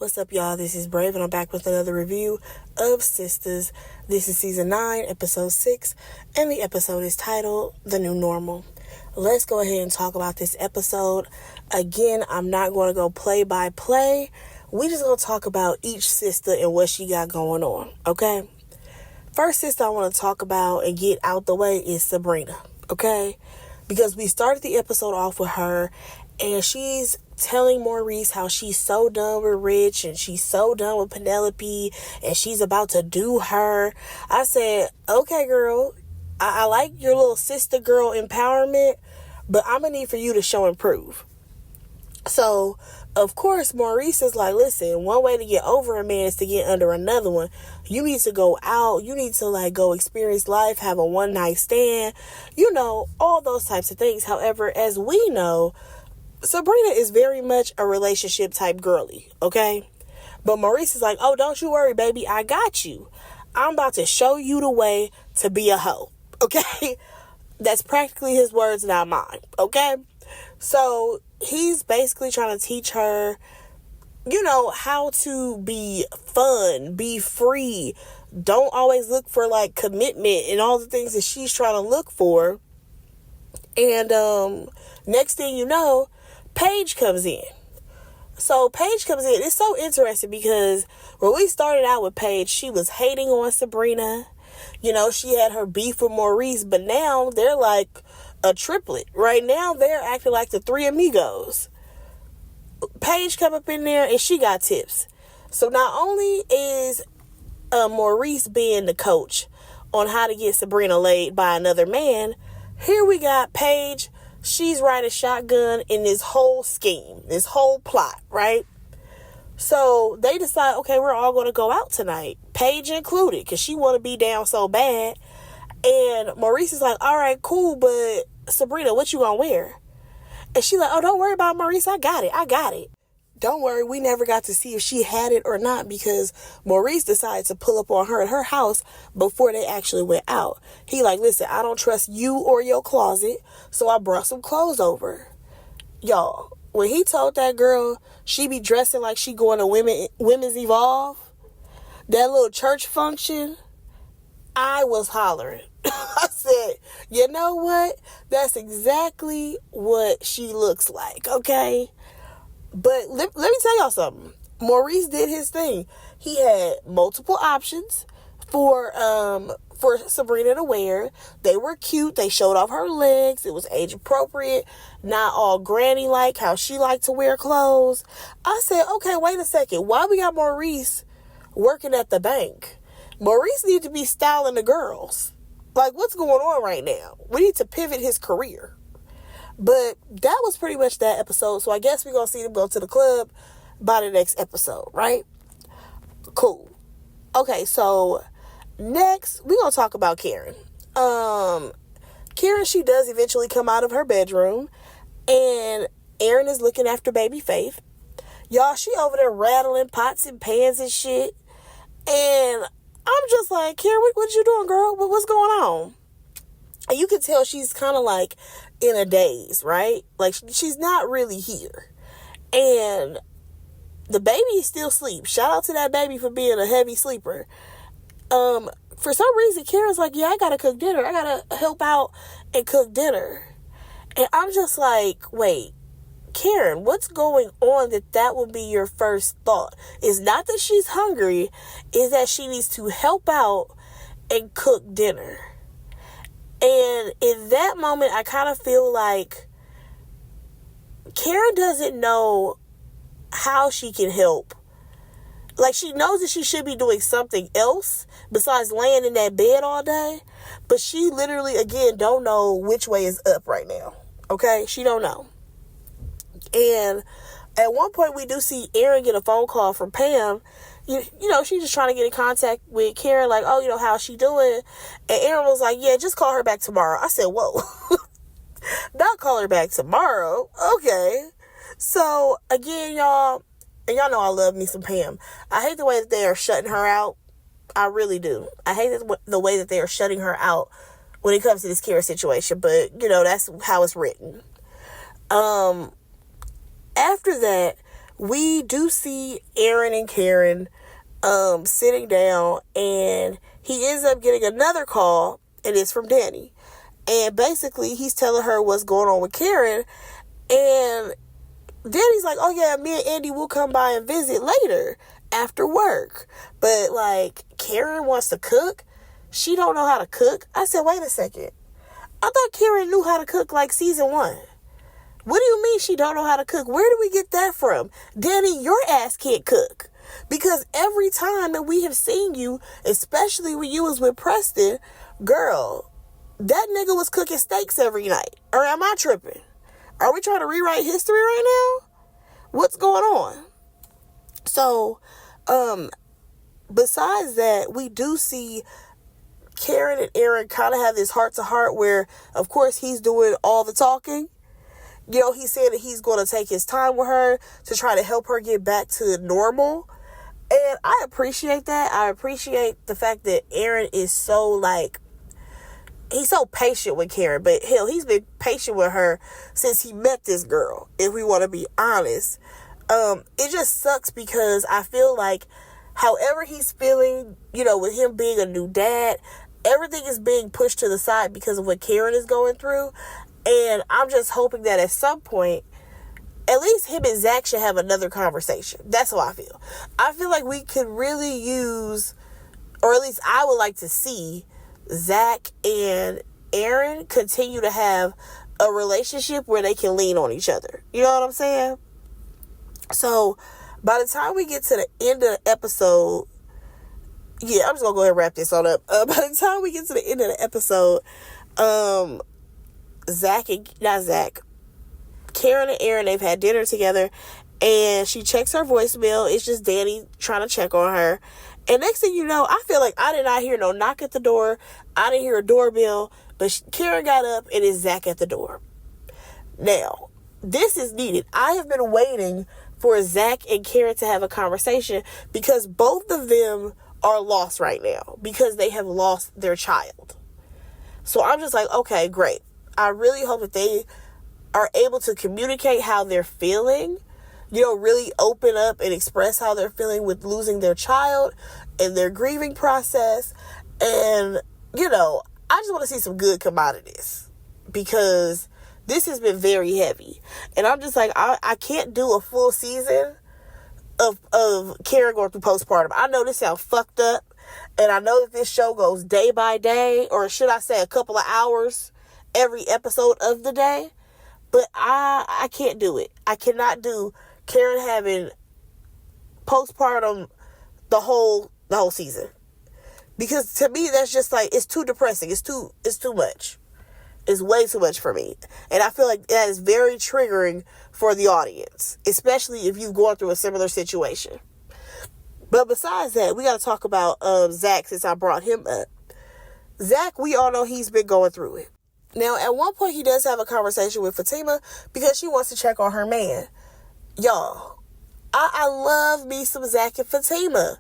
What's up, y'all? This is Brave, and I'm back with another review of Sistas. This is season 9, episode 6, and the episode is titled The New Normal. Let's go ahead and talk about this episode. Again, I'm not going to go play by play. We just going to talk about each sister and what she got going on, okay? First sister I want to talk about and get out the way is Sabrina, okay? Because we started the episode off with her, and she's telling Maurice how she's so done with Rich and she's so done with Penelope and she's about to do her. I said, okay, girl, I like your little sister girl empowerment, but I'm going to need for you to show and prove. So, of course, Maurice is like, listen, one way to get over a man is to get under another one. You need to go out. You need to go experience life, have a one night stand, all those types of things. However, as we know, Sabrina is very much a relationship type girly, okay? But Maurice is like, oh, don't you worry, baby. I got you. I'm about to show you the way to be a hoe, okay? That's practically his words, not mine, okay? So he's basically trying to teach her, how to be fun, be free. Don't always look for commitment and all the things that she's trying to look for. And next thing you know, Paige comes in. So Paige comes in. It's so interesting because when we started out with Paige, she was hating on Sabrina. She had her beef with Maurice, but now they're like a triplet. Right now, they're acting like the three amigos. Paige come up in there and she got tips. So not only is Maurice being the coach on how to get Sabrina laid by another man, here we got Paige. She's riding shotgun in this whole scheme, this whole plot, right? So they decide, okay, we're all going to go out tonight, Paige included, because she want to be down so bad. And Maurice is like, all right, cool, but Sabrina, what you going to wear? And she's like, oh, don't worry about Maurice. I got it. Don't worry, we never got to see if she had it or not because Maurice decided to pull up on her at her house before they actually went out. He listen, I don't trust you or your closet, so I brought some clothes over. Y'all, when he told that girl she be dressing like she going to Women's Evolve, that little church function, I was hollering. I said, you know what? That's exactly what she looks like, okay? But let me tell y'all something. Maurice did his thing. He had multiple options for Sabrina to wear. They were cute. They showed off her legs. It was age appropriate. Not all granny like how she liked to wear clothes. I said, okay, wait a second. Why we got Maurice working at the bank? Maurice need to be styling the girls. What's going on right now? We need to pivot his career. But that was pretty much that episode. So I guess we're going to see them go to the club by the next episode, right? Cool. Okay, so next we're going to talk about Karen. Karen, she does eventually come out of her bedroom. And Aaron is looking after baby Faith. Y'all, she over there rattling pots and pans and shit. And I'm just like, Karen, what you doing, girl? What's going on? And you can tell she's kind of in a daze, right? She's not really here. And the baby is still asleep. Shout out to that baby for being a heavy sleeper. For some reason, Karen's like, yeah, I gotta cook dinner. I gotta help out and cook dinner. And I'm just like, wait, Karen, what's going on that would be your first thought? It's not that she's hungry, it's that she needs to help out and cook dinner. And in that moment, I kind of feel like Karen doesn't know how she can help. She knows that she should be doing something else besides laying in that bed all day. But she literally, again, don't know which way is up right now. Okay? She don't know. And at one point, we do see Aaron get a phone call from Pam. She's just trying to get in contact with Karen, how's she doing? And Aaron was like, yeah, just call her back tomorrow. I said, whoa, not call her back tomorrow. Okay. So, again, y'all, and y'all know I love me some Pam. I hate the way that they are shutting her out. I really do. I hate the way that they are shutting her out when it comes to this Karen situation. But, that's how it's written. After that, we do see Aaron and Karen sitting down, and he ends up getting another call, and it's from Danny. And basically, he's telling her what's going on with Karen, and Danny's like, oh yeah, me and Andy will come by and visit later after work. But like, Karen wants to cook. She don't know how to cook. I said, wait a second. I thought Karen knew how to cook like season 1. What do you mean she don't know how to cook? Where do we get that from? Danny, your ass can't cook. Because every time that we have seen you, especially when you was with Preston, girl, that nigga was cooking steaks every night. Or am I tripping? Are we trying to rewrite history right now? What's going on? So, besides that, we do see Karen and Aaron kind of have this heart-to-heart where, of course, he's doing all the talking. You know, he's saying that he's going to take his time with her to try to help her get back to normal. And I appreciate that. I appreciate the fact that Aaron is so, like, he's so patient with Karen. But, hell, he's been patient with her since he met this girl, if we want to be honest. It just sucks because I feel like however he's feeling, you know, with him being a new dad, everything is being pushed to the side because of what Karen is going through. And I'm just hoping that at some point, at least him and Zach should have another conversation. That's how I feel. I feel like we could really use, or at least I would like to see, Zach and Aaron continue to have a relationship where they can lean on each other. You know what I'm saying? So, by the time we get to the end of the episode, yeah, I'm just going to go ahead and wrap this on up. By the time we get to the end of the episode, Karen and Aaron, they've had dinner together, and she checks her voicemail. It's just Danny trying to check on her. And next thing you know, I feel like I did not hear no knock at the door. I didn't hear a doorbell, but Karen got up and it's Zach at the door. Now, this is needed. I have been waiting for Zach and Karen to have a conversation because both of them are lost right now because they have lost their child. So I'm just like, okay, great. I really hope that they are able to communicate how they're feeling, you know, really open up and express how they're feeling with losing their child and their grieving process. And, you know, I just want to see some good come out of this because this has been very heavy. And I'm just like, I can't do a full season of Karen going through postpartum. I know this sounds fucked up, and I know that this show goes day by day, or should I say a couple of hours every episode of the day, but I can't do it. I cannot do Karen having postpartum the whole season, because to me that's just like, it's too depressing. It's too much. It's way too much for me. And I feel like that is very triggering for the audience, especially if you've gone through a similar situation. But besides that, we got to talk about Zach, since I brought him up. Zach, we all know he's been going through it. Now, at one point, he does have a conversation with Fatima because she wants to check on her man. Y'all, I love me some Zach and Fatima,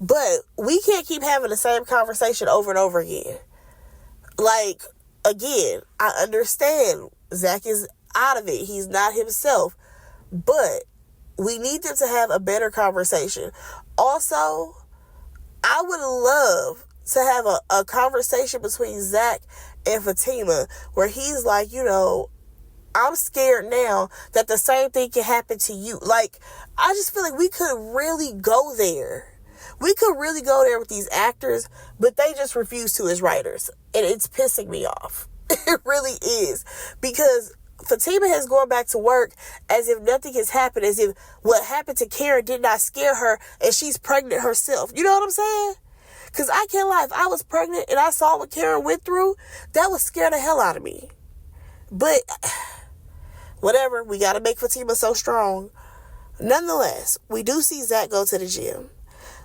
but we can't keep having the same conversation over and over again. Like, again, I understand Zach is out of it. He's not himself. But we need them to have a better conversation. Also, I would love to have a conversation between Zach and Fatima where he's like, you know, I'm scared now that the same thing can happen to you. Like, I just feel like we could really go there. We could really go there with these actors, but they just refuse to as writers. And it's pissing me off. It really is. Because Fatima has gone back to work as if nothing has happened, as if what happened to Karen did not scare her and she's pregnant herself. You know what I'm saying? Because I can't lie. If I was pregnant and I saw what Karen went through, that would scare the hell out of me. But whatever. We got to make Fatima so strong. Nonetheless, we do see Zach go to the gym.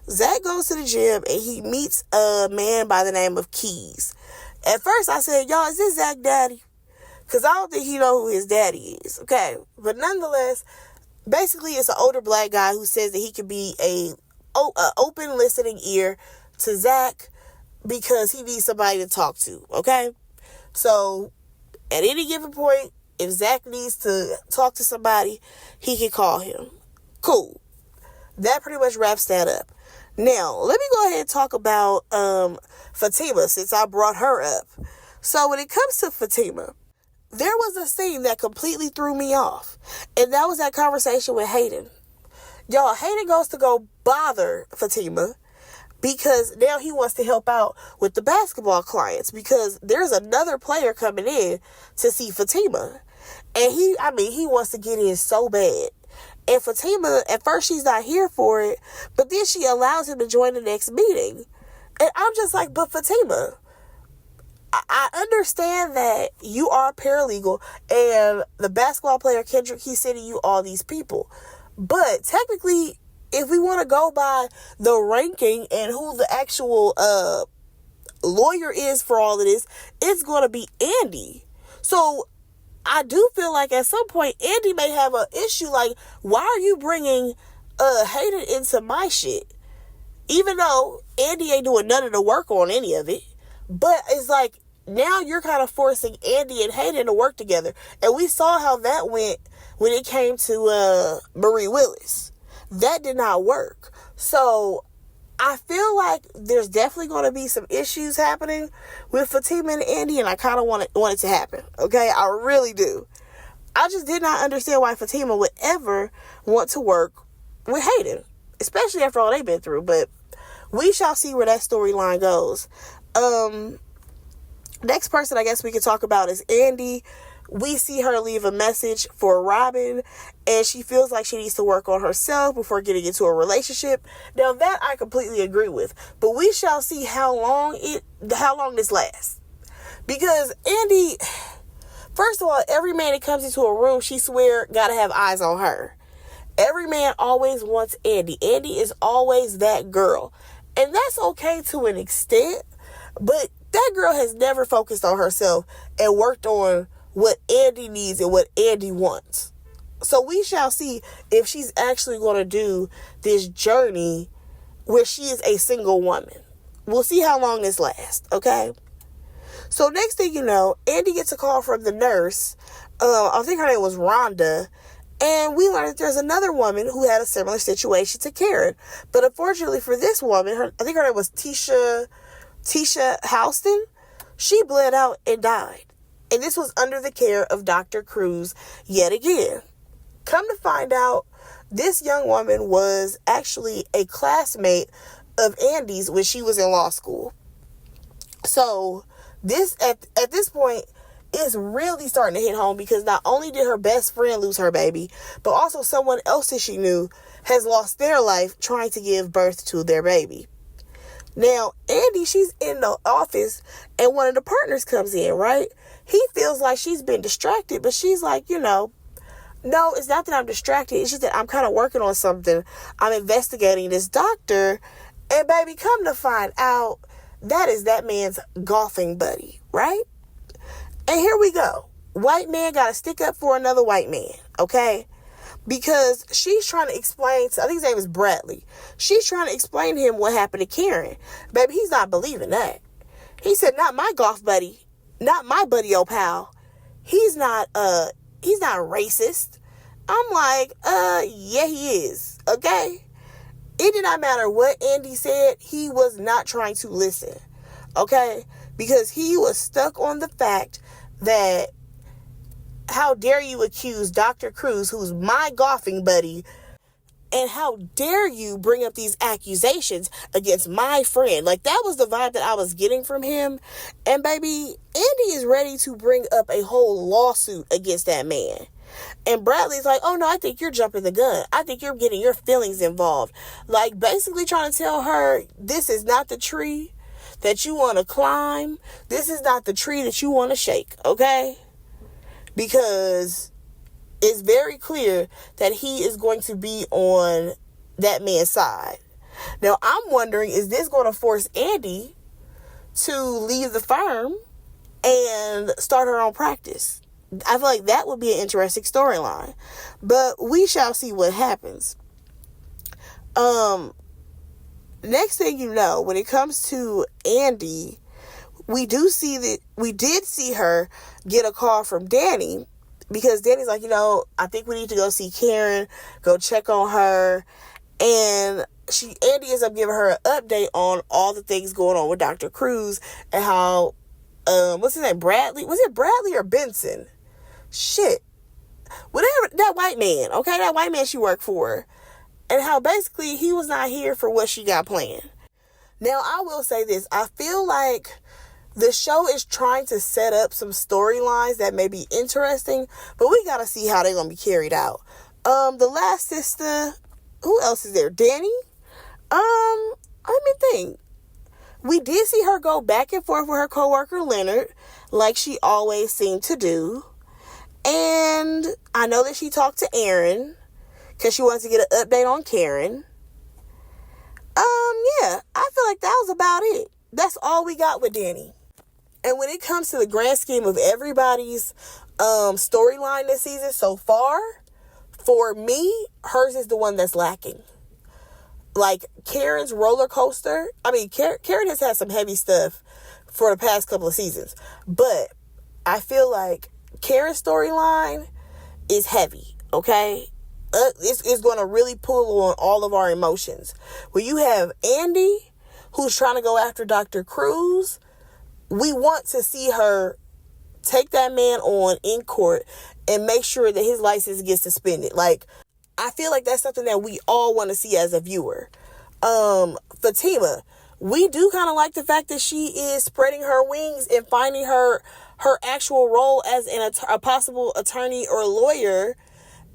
Zach goes to the gym and he meets a man by the name of Keys. At first I said, y'all, is this Zach daddy? Because I don't think he know who his daddy is. Okay. But nonetheless, basically it's an older black guy who says that he could be a open listening ear to Zach because he needs somebody to talk to. Okay. So at any given point, if Zach needs to talk to somebody, he can call him. Cool. That pretty much wraps that up. Now, let me go ahead and talk about Fatima, since I brought her up. So when it comes to Fatima, there was a scene that completely threw me off. And that was that conversation with Hayden. Y'all, Hayden goes to go bother Fatima because now he wants to help out with the basketball clients, because there's another player coming in to see Fatima. And he wants to get in so bad. And Fatima, at first she's not here for it, but then she allows him to join the next meeting. And I'm just like, but Fatima, I understand that you are a paralegal and the basketball player Kendrick, he's sending you all these people. But technically, if we want to go by the ranking and who the actual lawyer is for all of this, it's going to be Andy. So I do feel like at some point Andy may have an issue. Like, why are you bringing Hayden into my shit? Even though Andy ain't doing none of the work on any of it. But it's like, now you're kind of forcing Andy and Hayden to work together. And we saw how that went when it came to Marie Willis. That did not work. So I feel like there's definitely going to be some issues happening with Fatima and Andy, and I kind of want it to happen. Okay, I really do. I just did not understand why Fatima would ever want to work with Hayden, especially after all they've been through. But we shall see where that storyline goes. Next person I guess we could talk about is Andy. We see her leave a message for Robin, and she feels like she needs to work on herself before getting into a relationship. Now that I completely agree with, but we shall see how long this lasts. Because Andy, first of all, every man that comes into a room, she swear gotta have eyes on her. Every man always wants Andy. Andy is always that girl. And that's okay to an extent, but that girl has never focused on herself and worked on what Andy needs and what Andy wants. So we shall see if she's actually going to do this journey where she is a single woman. We'll see how long this lasts, okay? So next thing you know, Andy gets a call from the nurse. I think her name was Rhonda. And we learned that there's another woman who had a similar situation to Karen. But unfortunately for this woman, I think her name was Tisha Houston. She bled out and died. And this was under the care of Dr. Cruz yet again. Come to find out, this young woman was actually a classmate of Andy's when she was in law school. So this at this point is really starting to hit home, because not only did her best friend lose her baby, but also someone else that she knew has lost their life trying to give birth to their baby. Now, Andy, she's in the office and one of the partners comes in, right? He feels like she's been distracted, but she's like, no, it's not that I'm distracted. It's just that I'm kind of working on something. I'm investigating this doctor. And baby, come to find out, that is that man's golfing buddy, right? And here we go. White man got to stick up for another white man, okay? Because she's trying to explain I think his name is Bradley. She's trying to explain to him what happened to Karen. Baby, he's not believing that. He said, not my golf buddy. Not my buddy, old pal. He's not racist. I'm like, yeah, he is. Okay? It did not matter what Andy said. He was not trying to listen. Okay? Because he was stuck on the fact that, how dare you accuse Dr. Cruz, who's my golfing buddy, and how dare you bring up these accusations against my friend? Like, that was the vibe that I was getting from him. And baby, Andy is ready to bring up a whole lawsuit against that man. And Bradley's like, oh no, I think you're jumping the gun. I think you're getting your feelings involved. Like, basically trying to tell her, this is not the tree that you want to climb. This is not the tree that you want to shake, okay? Because it's very clear that he is going to be on that man's side. Now, I'm wondering, is this going to force Andy to leave the firm and start her own practice? I feel like that would be an interesting storyline. But we shall see what happens. Next thing you know, when it comes to Andy, we did see her get a call from Danny, because Danny's like, I think we need to go see Karen, go check on her. And Andy ends up giving her an update on all the things going on with Dr. Cruz and how, what's his name? Bradley? Was it Bradley or Benson? Shit. Whatever, that white man, okay? That white man she worked for. And how basically he was not here for what she got planned. Now, I will say this. I feel like the show is trying to set up some storylines that may be interesting, but we gotta see how they're gonna be carried out. The last sister, who else is there? Danny? Let me think. We did see her go back and forth with her coworker Leonard, like she always seemed to do. And I know that she talked to Aaron because she wants to get an update on Karen. Yeah, I feel like that was about it. That's all we got with Danny. And when it comes to the grand scheme of everybody's storyline this season so far, for me, hers is the one that's lacking. Like, Karen's roller coaster. I mean, Karen has had some heavy stuff for the past couple of seasons. But I feel like Karen's storyline is heavy, okay? It's going to really pull on all of our emotions. When you have Andy, who's trying to go after Dr. Cruz, we want to see her take that man on in court and make sure that his license gets suspended. Like, I feel like that's something that we all want to see as a viewer. Fatima, we do kind of like the fact that she is spreading her wings and finding her actual role as a possible attorney or lawyer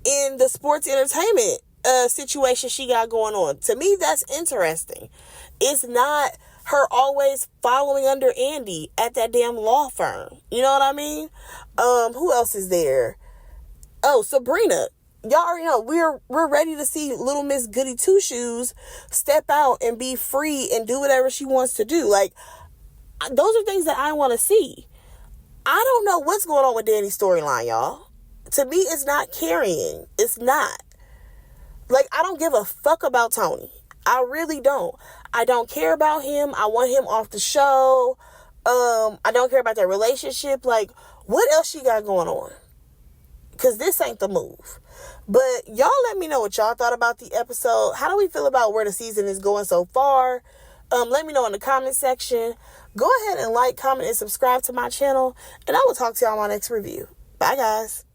in the sports entertainment situation she got going on. To me, that's interesting. It's not her always following under Andy at that damn law firm. You know what I mean? Who else is there? Oh, Sabrina. Y'all already know we're ready to see little Miss Goody Two Shoes step out and be free and do whatever she wants to do. Like, those are things that I want to see. I don't know what's going on with Danny's storyline, y'all. To me, it's not carrying. It's not. Like, I don't give a fuck about Tony. I really don't. I don't care about him. I want him off the show. I don't care about their relationship. Like, what else she got going on? Because this ain't the move. But y'all let me know what y'all thought about the episode. How do we feel about where the season is going so far? Let me know in the comment section. Go ahead and like, comment, and subscribe to my channel. And I will talk to y'all on my next review. Bye, guys.